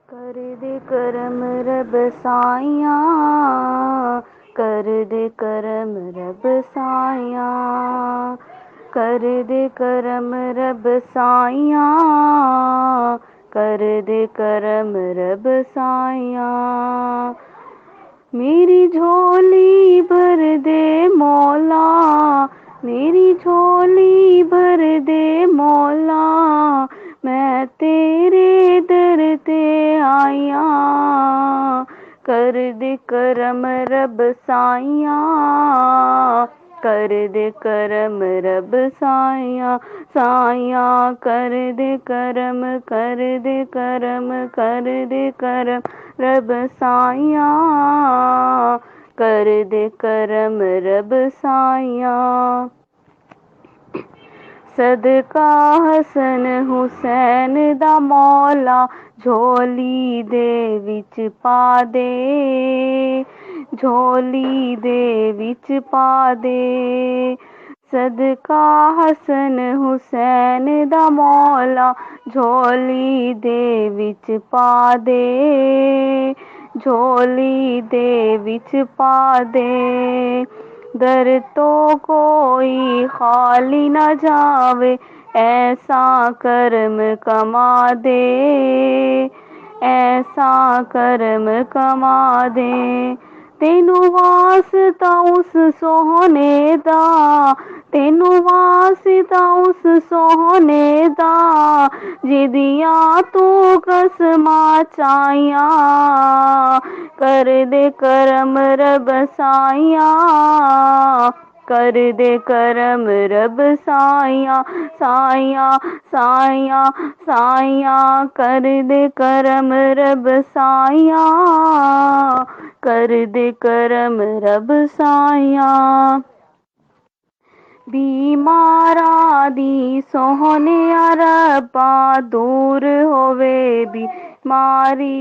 कर दे करम रब साइयां, कर दे करम रब साइयां, कर दे करम रब साइयां, कर दे करम रब साइयां। मेरी झोली भर दे मौला, मेरी झोली भर दे मौला, मैं तेरे दर ते आइयां। कर दे करम रब साइयां, कर दे करम रब साइयां, साइयां कर दे करम, कर दे करम, कर दे करम रब साइयां, कर दे करम रब साइयां। सदका हसन हुसैन दा मौला, झोली दे विच पा दे, झोली दे विच पा दे। सदका हसन हुसैन दा मौला, झोली दे विच पा दे, झोली दे विच पा दे। दर तो कोई खाली न जावे, ऐसा करम कमा दे, ऐसा करम कमा दे। तेनू वास्ता उस सोहने दा, तेनू वास्ता उस सोहने दा, जिदियां तू कसमां चाहियां। कर दे करम रब साइयां, कर दे करम रब साइयां, साइयां साइयां साइयां कर दे करम रब साइयां, कर दे करम रब साइयां। बीमारां दी सोहनिया रब्बा, दूर होवे बीमारी।